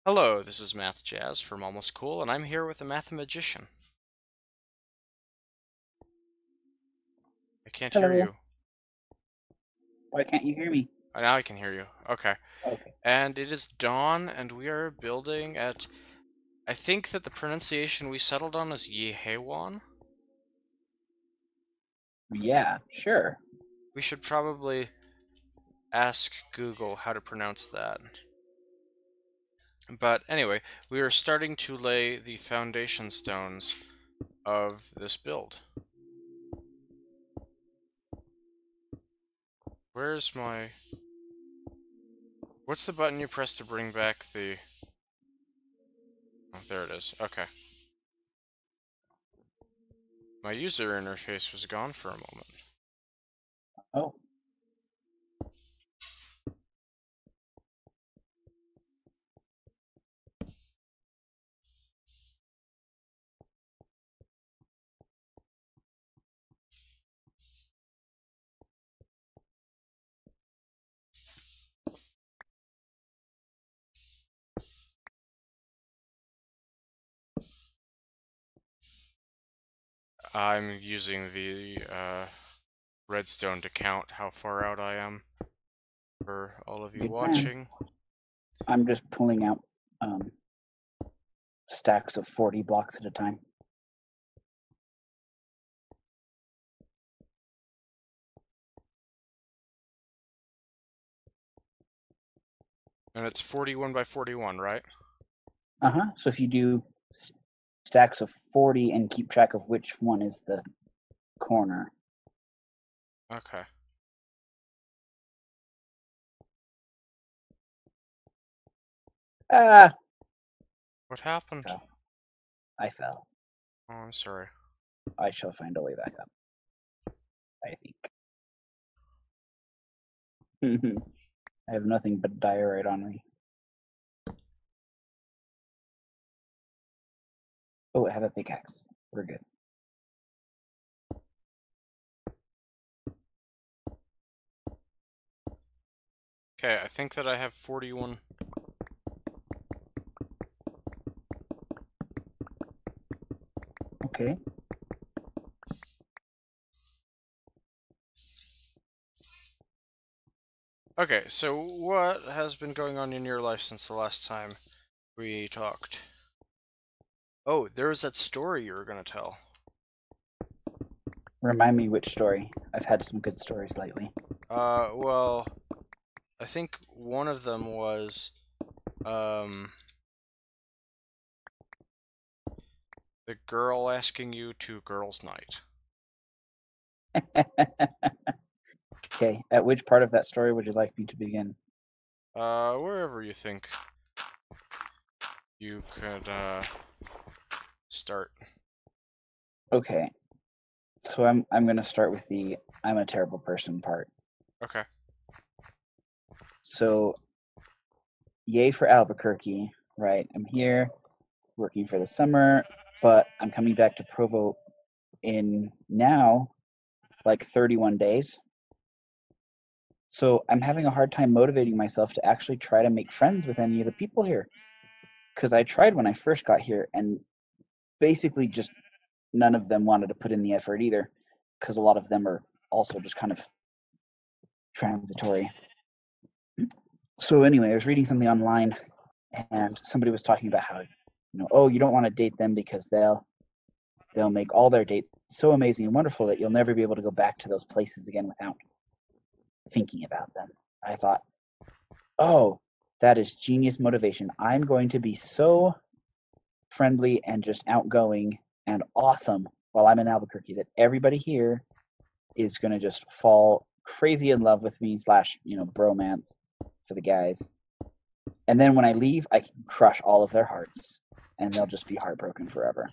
Hello, this is mathjazz from Almost Cool, and I'm here with a mathemagician. I can't hear Hello. you. Why can't you hear me? Now I can hear you. Okay. Okay. And it is dawn, and we are building at... I think that the pronunciation we settled on is Yiheyuan. Yeah, sure. We should probably ask Google how to pronounce that. But anyway, we are starting to lay the foundation stones of this build. Where's my... What's the button you press to bring back the... Oh, there it is. Okay. My user interface was gone for a moment. Oh, I'm using the redstone to count how far out I am for all of you good plan. watching. I'm just pulling out stacks of 40 blocks at a time. And it's 41 by 41, right? Uh-huh. So if you do stacks of 40 and keep track of which one is the corner. Okay. Ah, What happened? fell. I fell. Oh, I'm sorry. I shall find a way back up, I think. I have nothing but diorite on me. Oh, I have a pickaxe. We're good. Okay, I think that I have 41. Okay. Okay, so what has been going on in your life since the last time we talked? Oh, there was that story you were going to tell. Remind me which story. I've had some good stories lately. Well, I think one of them was, the girl asking you to girls' night. Okay, at which part of that story would you like me to begin? Wherever you think you could, start. Okay, so I'm gonna start with the I'm a terrible person part. Okay. So, yay for Albuquerque, right? I'm here working for the summer, but I'm coming back to Provo in now like 31 days. So I'm having a hard time motivating myself to actually try to make friends with any of the people here. Because I tried when I first got here, and basically just none of them wanted to put in the effort either. Because a lot of them are also just kind of transitory. So anyway, I was reading something online, and somebody was talking about how, oh, you don't want to date them because they'll make all their dates so amazing and wonderful that you'll never be able to go back to those places again without thinking about them. I thought, oh, that is genius motivation. I'm going to be so friendly and just outgoing and awesome while I'm in Albuquerque that everybody here is going to just fall crazy in love with me slash bromance for the guys. And then when I leave, I can crush all of their hearts and they'll just be heartbroken forever.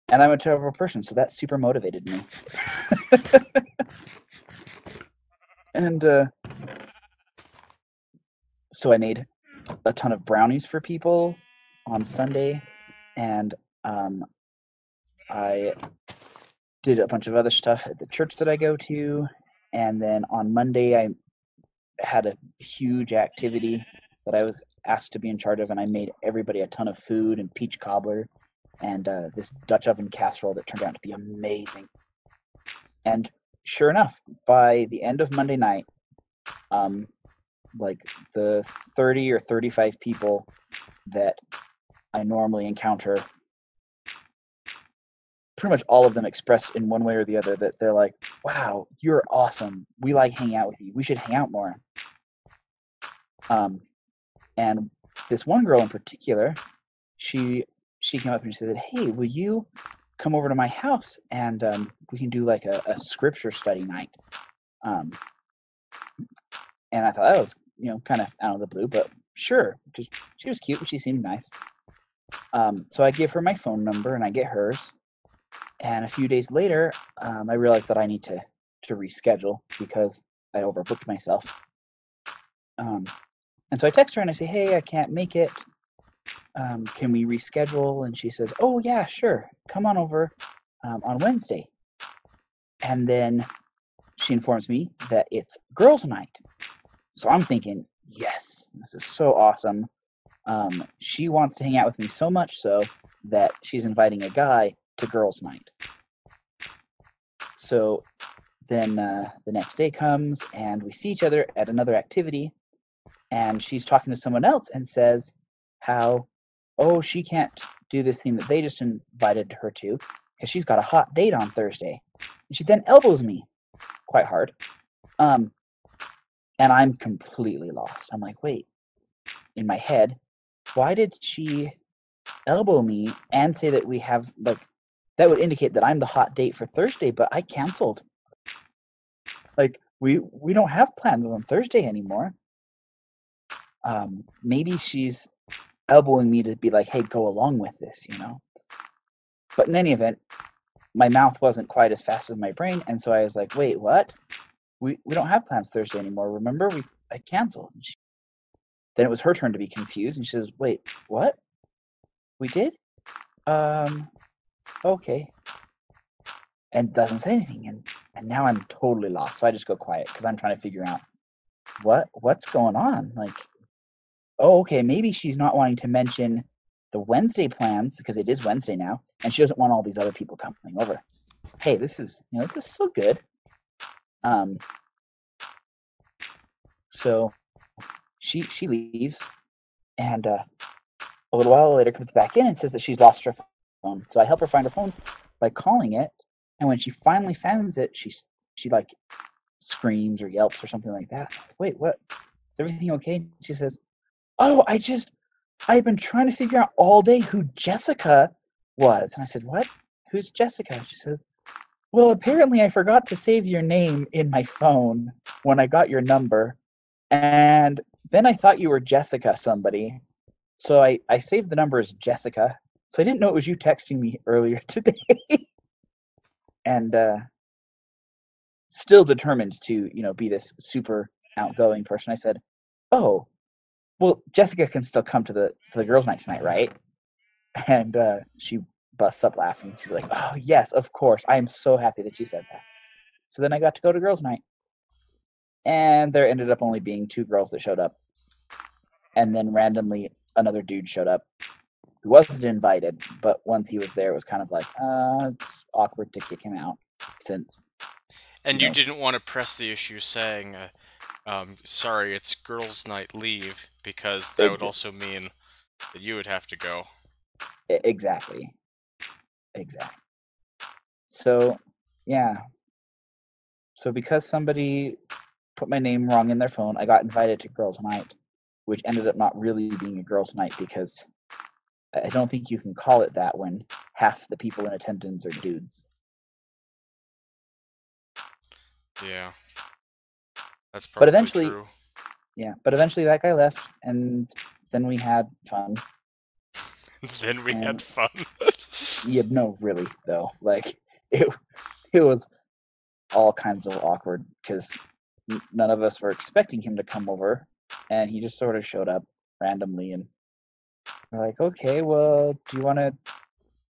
And I'm a terrible person, so that super motivated me. And so I made a ton of brownies for people on Sunday, and I did a bunch of other stuff at the church that I go to. And then on Monday, I had a huge activity that I was asked to be in charge of, and I made everybody a ton of food and peach cobbler and this Dutch oven casserole that turned out to be amazing. And sure enough, by the end of Monday night, like the 30 or 35 people that I normally encounter, pretty much all of them expressed in one way or the other that they're like, wow, you're awesome. We like hanging out with you. We should hang out more. And this one girl in particular, she came up and she said, hey, will you come over to my house and we can do like a scripture study night. And I thought that was, kind of out of the blue, but sure, because she was cute and she seemed nice. So I give her my phone number and I get hers. And a few days later, I realized that I need to reschedule because I overbooked myself. And so I text her and I say, hey, I can't make it. Can we reschedule? And she says, oh, yeah, sure. Come on over on Wednesday. And then she informs me that it's girls' night. So I'm thinking, yes, this is so awesome. She wants to hang out with me so much so that she's inviting a guy to girls' night. So then the next day comes and we see each other at another activity. And she's talking to someone else and says how, oh, she can't do this thing that they just invited her to because she's got a hot date on Thursday. And she then elbows me quite hard. And I'm completely lost. I'm like, wait, in my head, why did she elbow me and say that we have, like, that would indicate that I'm the hot date for Thursday, but I canceled. Like, we don't have plans on Thursday anymore. Maybe she's elbowing me to be like, hey, go along with this, But in any event, my mouth wasn't quite as fast as my brain, and so I was like, wait, what? We don't have plans Thursday anymore. Remember, I canceled. Then it was her turn to be confused, and she says, wait, what? We did? Okay. And doesn't say anything, and now I'm totally lost. So I just go quiet because I'm trying to figure out what's going on. Like, oh, okay, maybe she's not wanting to mention the Wednesday plans because it is Wednesday now, and she doesn't want all these other people coming over. Hey, this is so good. So she leaves, and a little while later comes back in and says that she's lost her phone. So I help her find her phone by calling it, and when she finally finds it, she like screams or yelps or something like that. Wait, what? Is everything okay? She says, oh, I've been trying to figure out all day who Jessica was. And I said, what? Who's Jessica? She says, well, apparently I forgot to save your name in my phone when I got your number. And then I thought you were Jessica somebody. So I saved the number as Jessica. So I didn't know it was you texting me earlier today. And still determined to, be this super outgoing person, I said, oh, well, Jessica can still come to the girls' night tonight, right? And she busts up laughing. She's like, oh, yes, of course. I am so happy that you said that. So then I got to go to girls' night. And there ended up only being 2 girls that showed up. And then randomly another dude showed up who wasn't invited. But once he was there, it was kind of like, it's awkward to kick him out since. And you didn't want to press the issue saying, sorry, it's girls' night, leave, because that would also mean that you would have to go. Exactly. So, yeah. So because somebody put my name wrong in their phone, I got invited to girls' night, which ended up not really being a girls' night because I don't think you can call it that when half the people in attendance are dudes. Yeah. That's probably true. Yeah, but eventually that guy left, and then we had fun. Had fun? Yeah, no, really, though. Like, it was all kinds of awkward, because none of us were expecting him to come over, and he just sort of showed up randomly, and we're like, okay, well, do you want to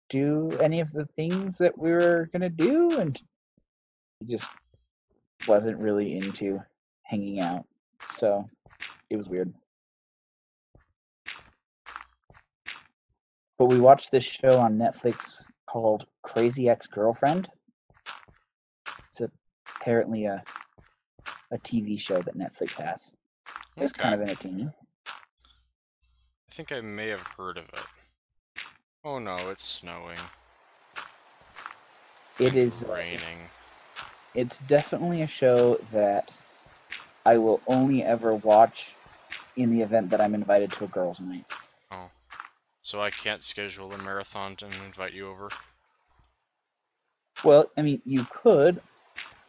do any of the things that we were going to do? And he just wasn't really into hanging out, so it was weird. But we watched this show on Netflix called Crazy Ex-Girlfriend. It's apparently a TV show that Netflix has. It was kind Okay. of entertaining. I think I may have heard of it. Oh no, it's snowing. It And is. raining. It's definitely a show that I will only ever watch in the event that I'm invited to a girls' night. Oh. So I can't schedule a marathon and invite you over? Well, I mean, you could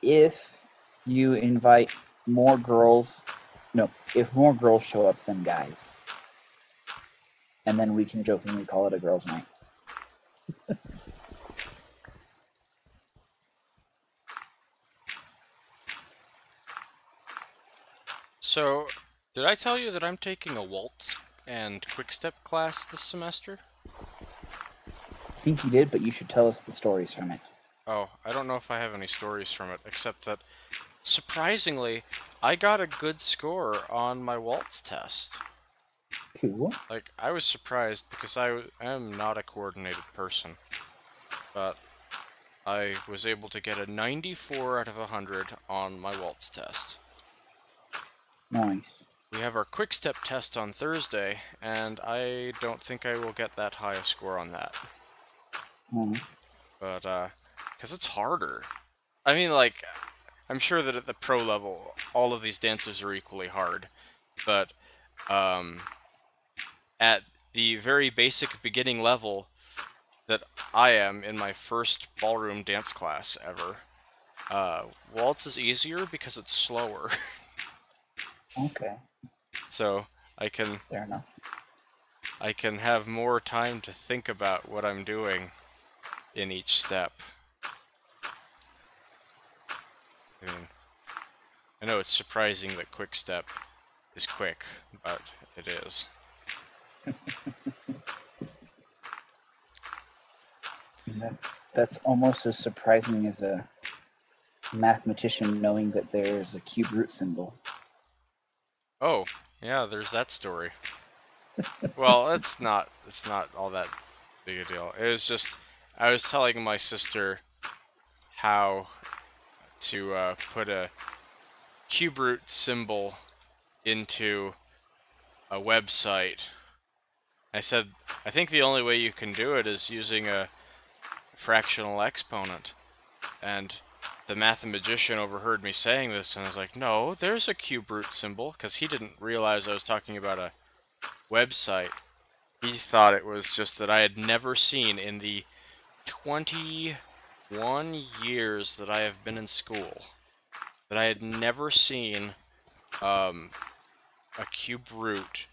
if you invite more girls. No, if more girls show up than guys. And then we can jokingly call it a girls' night. So, did I tell you that I'm taking a waltz and quick-step class this semester? I think you did, but you should tell us the stories from it. Oh, I don't know if I have any stories from it, except that, surprisingly, I got a good score on my waltz test. Cool. Like, I was surprised because I am not a coordinated person, but I was able to get a 94 out of 100 on my waltz test. Nice. We have our quick step test on Thursday, and I don't think I will get that high a score on that. But, because it's harder. I mean, like, I'm sure that at the pro level, all of these dances are equally hard, but, at the very basic beginning level that I am in my first ballroom dance class ever, waltz is easier because it's slower. Okay. So I can Fair enough. have more time to think about what I'm doing in each step. I mean, I know it's surprising that quick step is quick, but it is. That's almost as surprising as a mathematician knowing that there's a cube root symbol. Oh, yeah, there's that story. Well, it's not all that big a deal. It was just, I was telling my sister how to put a cube root symbol into a website. I said, I think the only way you can do it is using a fractional exponent. And the mathematician overheard me saying this and was like, no, there's a cube root symbol, because he didn't realize I was talking about a website. He thought it was just that I had never seen in the 21 years that I have been in school, that I had never seen a cube root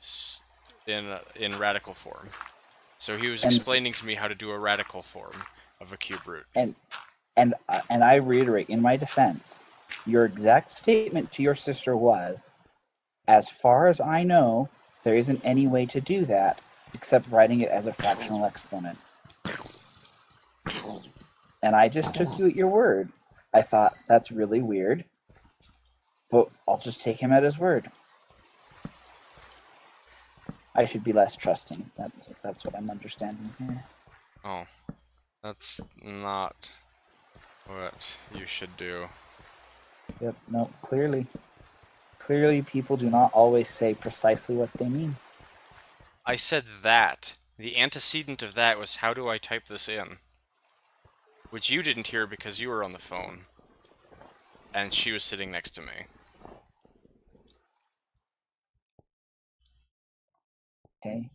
in radical form. So he was explaining to me how to do a radical form of a cube root. And I reiterate, in my defense, your exact statement to your sister was, as far as I know, there isn't any way to do that except writing it as a fractional exponent. And I just took you at your word. I thought, that's really weird, but I'll just take him at his word. I should be less trusting. That's what I'm understanding here. Oh, that's not what you should do. Yep, no, clearly people do not always say precisely what they mean. I said that. The antecedent of that was, how do I type this in? Which you didn't hear because you were on the phone. And she was sitting next to me. Okay,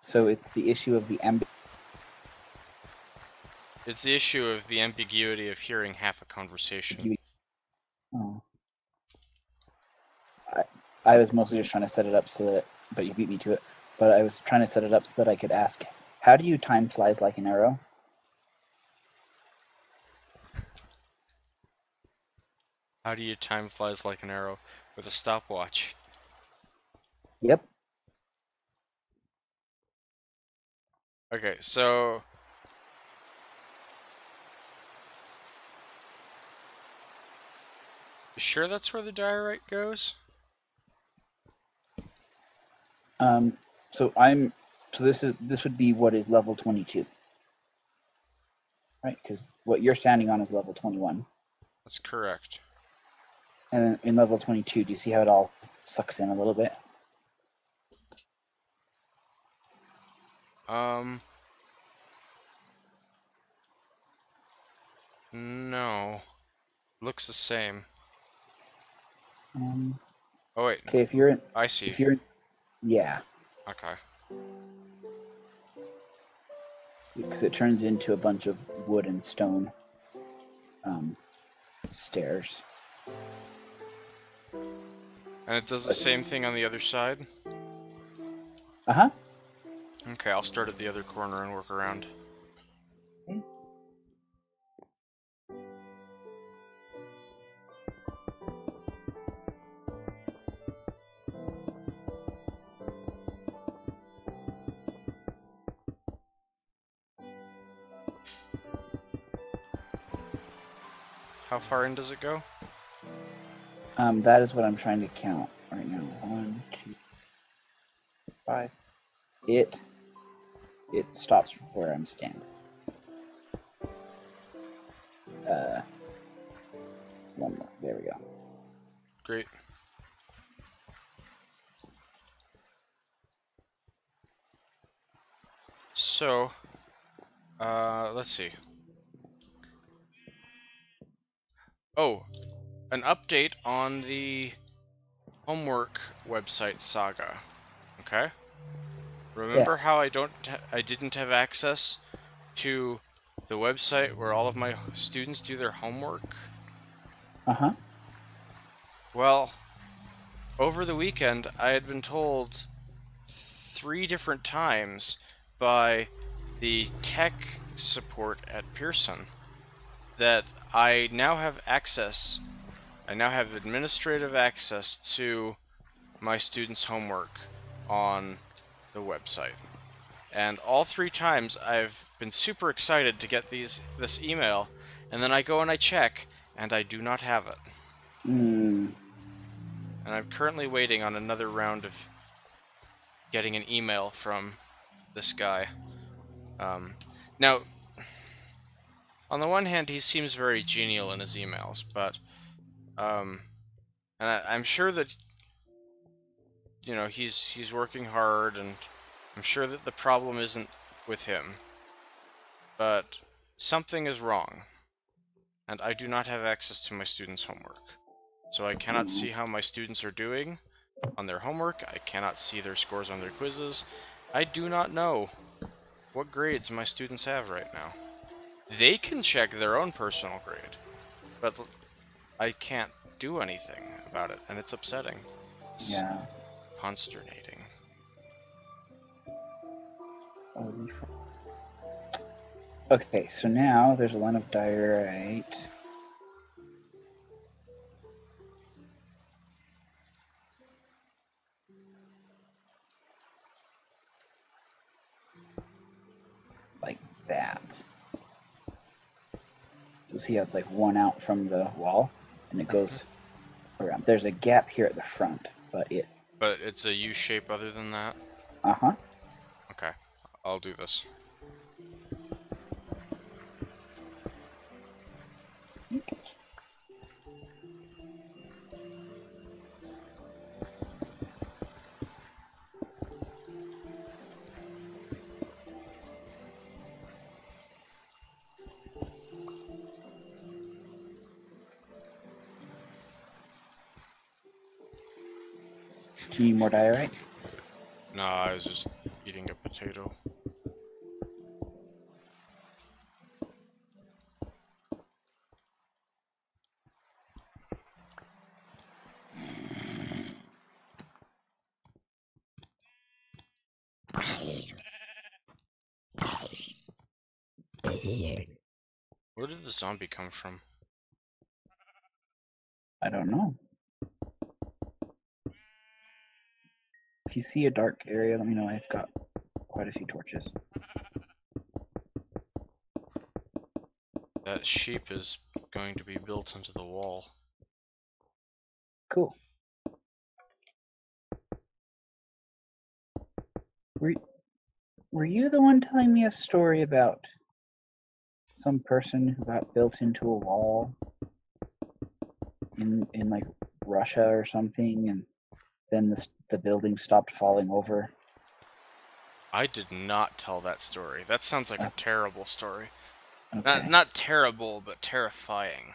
so it's the issue of the It's the issue of the ambiguity of hearing half a conversation. Oh. I was mostly just trying to set it up so that, but you beat me to it. But I was trying to set it up so that I could ask, how do you time flies like an arrow? How do you time flies like an arrow? With a stopwatch. Yep. Okay, so... You sure that's where the diorite goes? So I'm So this would be what is level 22, right? Because what you're standing on is level 21. That's correct. And then in level 22, do you see how it all sucks in a little bit? No. Looks the same. Oh wait. Okay, if you're in, I see. if you're in, yeah, Okay. because it turns into a bunch of wood and stone stairs. And it does the same thing on the other side? Uh-huh. Okay, I'll start at the other corner and work around. Okay. How far in does it go? That is what I'm trying to count right now. 1, 2, 5. It stops where I'm standing. One more. There we go. Great. So, let's see. Oh, an update on the homework website saga. Okay? Remember Yes. how I didn't have access to the website where all of my students do their homework? Uh-huh. Well, over the weekend, I had been told 3 different times by the tech support at Pearson that I now have administrative access to my students' homework on the website. And all 3 times I've been super excited to get this email, and then I go and I check, and I do not have it. And I'm currently waiting on another round of getting an email from this guy. Now, on the one hand, he seems very genial in his emails, but and I'm sure that he's working hard, and I'm sure that the problem isn't with him, but something is wrong, and I do not have access to my students' homework. So I cannot see how my students are doing on their homework, I cannot see their scores on their quizzes, I do not know what grades my students have right now. They can check their own personal grade, but I can't do anything about it, and it's upsetting. It's consternating. Okay, so now there's a line of diorite. Like that. So see how it's like one out from the wall, and it goes around. There's a gap here at the front, but it's a U shape other than that? Uh-huh. Okay, I'll do this. Okay. Do you need more diorite? No, I was just eating a potato. Where did the zombie come from? I don't know. If you see a dark area, let me know. I've got quite a few torches. That sheep is going to be built into the wall. Cool. Were you the one telling me a story about some person who got built into a wall in like Russia or something, and then the building stopped falling over? I did not tell that story. That sounds like a terrible story. Okay. Not terrible, but terrifying.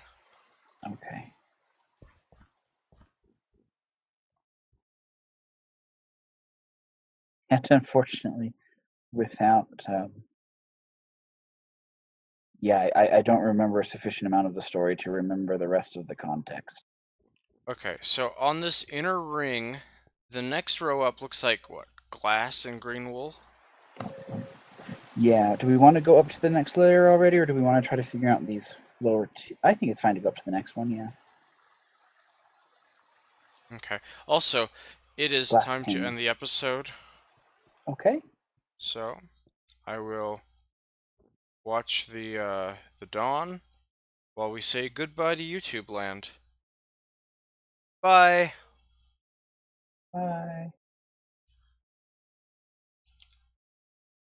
Okay. And unfortunately, without yeah, I don't remember a sufficient amount of the story to remember the rest of the context. Okay, so on this inner ring, the next row up looks like what? Glass and green wool? Yeah, do we want to go up to the next layer already, or do we want to try to figure out these lower two? I think it's fine to go up to the next one, yeah. Okay. Also, it is Glass time to end panes. the episode, Okay. so I will watch the dawn while we say goodbye to YouTube land. Bye!